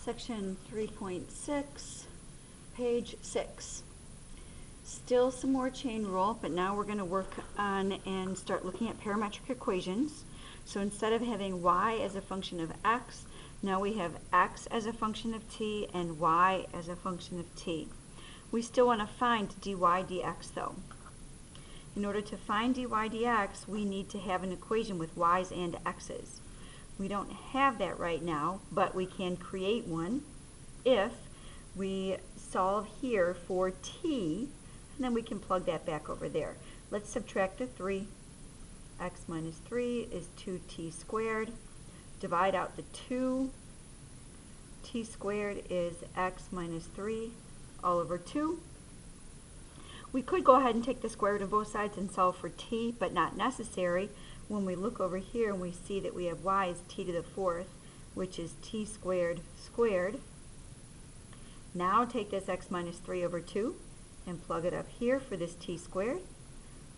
Section 3.6, page 6. Still some more chain rule, but now we're going to work on and start looking at parametric equations. So instead of having y as a function of x, now we have x as a function of t and y as a function of t. We still want to find dy dx though. In order to find dy dx, we need to have an equation with y's and x's. We don't have that right now, but we can create one if we solve here for t, and then we can plug that back over there. Let's subtract the 3. X minus 3 is 2t squared. Divide out the 2. T squared is x minus 3 all over 2. We could go ahead and take the square root of both sides and solve for t, but not necessary. When we look over here and we see that we have y is t to the 4th, which is t squared squared. Now take this x minus 3 over 2 and plug it up here for this t squared.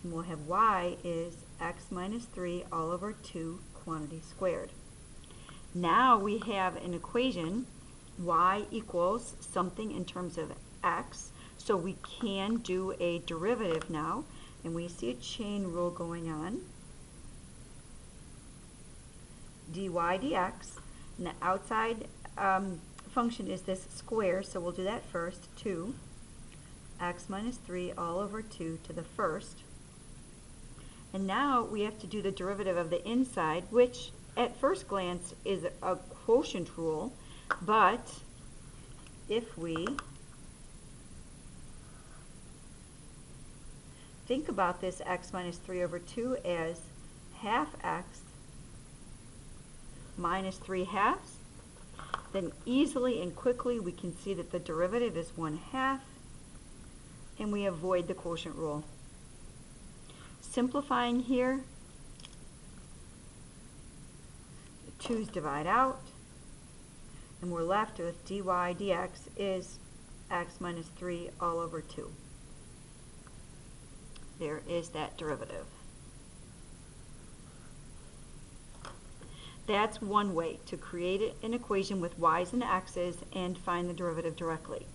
And we'll have y is x minus 3 all over 2 quantity squared. Now we have an equation, y equals something in terms of x, so we can do a derivative now, and we see a chain rule going on. Dy dx, and the outside function is this square, so we'll do that first. 2 x minus 3 all over 2 to the first. And now we have to do the derivative of the inside, which at first glance is a quotient rule, but if we think about this x minus 3 over 2 as half x minus 3 halves, then easily and quickly we can see that the derivative is 1/2, and we avoid the quotient rule. Simplifying here, the 2's divide out, and we're left with dy dx is x minus 3 all over 2. There is that derivative. That's one way to create an equation with y's and x's and find the derivative directly.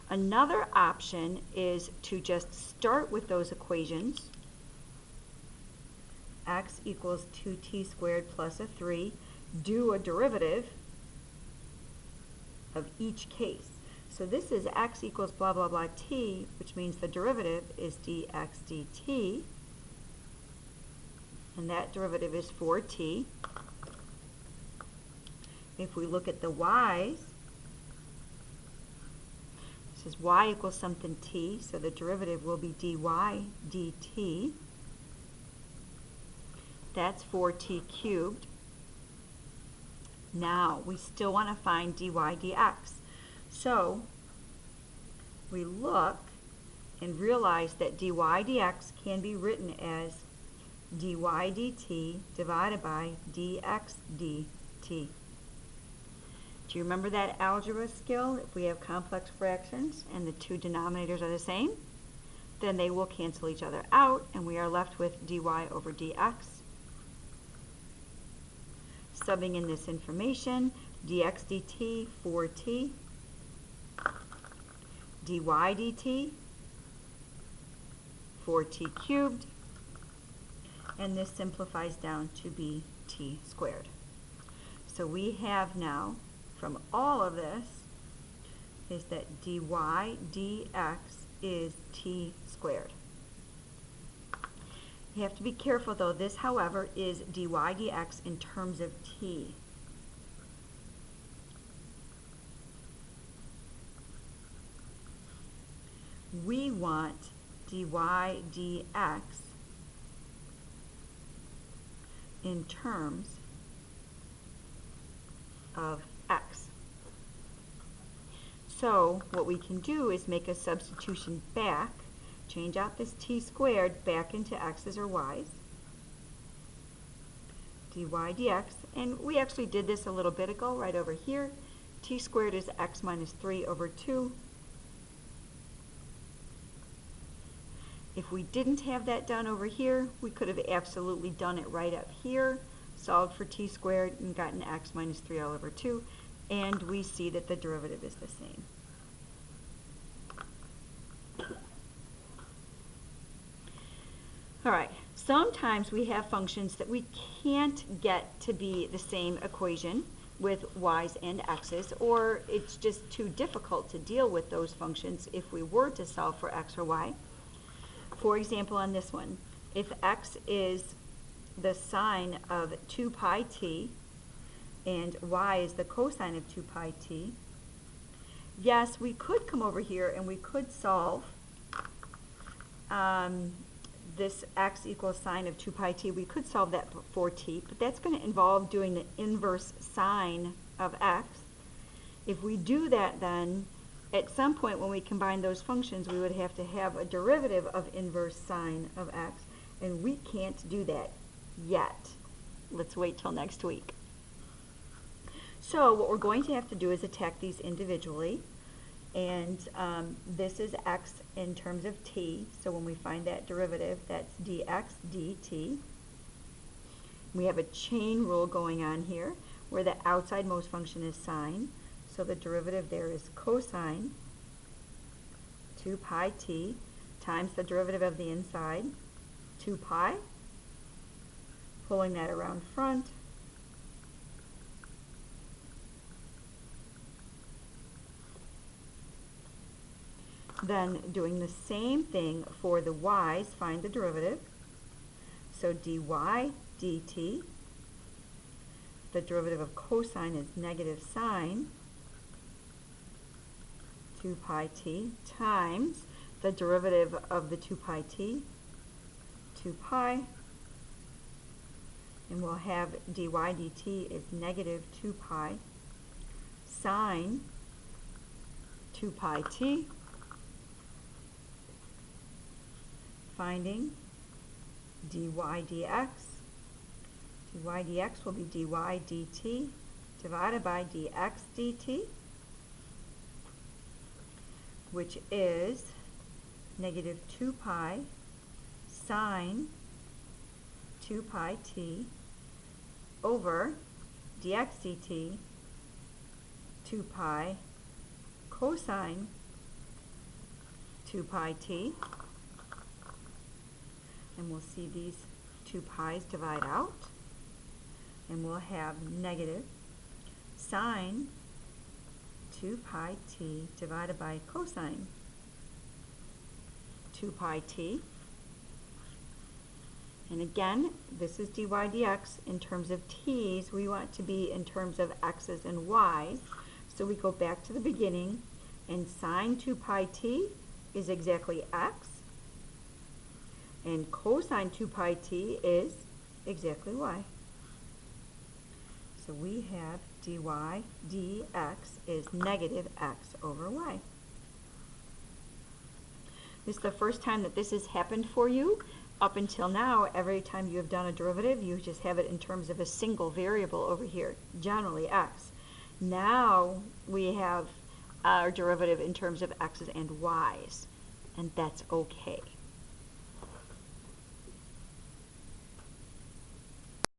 Another option is to just start with those equations. X equals 2t squared plus a 3. Do a derivative of each case. So this is x equals blah blah blah t, which means the derivative is dx dt, and that derivative is 4t. If we look at the y's, this is y equals something t, so the derivative will be dy dt. That's 4t cubed. Now, we still want to find dy dx. So, we look and realize that dy dx can be written as dy dt divided by dx dt. Do you remember that algebra skill? If we have complex fractions and the two denominators are the same, then they will cancel each other out, and we are left with dy over dx. Subbing in this information, dx dt, 4t, dy dt, 4t cubed, and this simplifies down to be t squared. So we have now, from all of this, is that dy dx is t squared. You have to be careful though. This, however, is dy dx in terms of t. We want dy dx in terms of x. So what we can do is make a substitution back, change out this t squared back into x's or y's, dy dx, and we actually did this a little bit ago right over here. T squared is x minus 3 over 2. If we didn't have that done over here, we could have absolutely done it right up here, solved for t squared, and gotten x minus 3 all over 2. and we see that the derivative is the same. All right, sometimes we have functions that we can't get to be the same equation with y's and x's, or it's just too difficult to deal with those functions if we were to solve for x or y. For example, on this one, if x is the sine of 2 pi t and y is the cosine of 2 pi t, yes, we could come over here and we could solve this x equals sine of 2 pi t. We could solve that for t, but that's going to involve doing the inverse sine of x. If we do that, then at some point when we combine those functions, we would have to have a derivative of inverse sine of x, and we can't do that yet. Let's wait till next week. So what we're going to have to do is attack these individually. And this is x in terms of t, so when we find that derivative, that's dx dt. We have a chain rule going on here, where the outsidemost function is sine, so the derivative there is cosine 2 pi t times the derivative of the inside, 2 pi, pulling that around front, then doing the same thing for the y's, find the derivative. So dy dt, the derivative of cosine is negative sine 2 pi t times the derivative of the 2 pi t, 2 pi, and we'll have dy dt is negative 2 pi sine 2 pi t, finding dy dx. dy dx will be dy dt divided by dx dt, which is negative 2 pi sine 2 pi t over dx dt 2 pi cosine 2 pi t. And we'll see these 2 pi's divide out, and we'll have negative sine 2 pi t divided by cosine 2 pi t. And again, this is dy dx in terms of t's. We want to be in terms of x's and y's. So we go back to the beginning, and sine 2 pi t is exactly x, and cosine 2 pi t is exactly y. So we have dy dx is negative x over y. This is the first time that this has happened for you. Up until now, every time you have done a derivative, you just have it in terms of a single variable over here, generally x. Now we have our derivative in terms of x's and y's, and that's okay.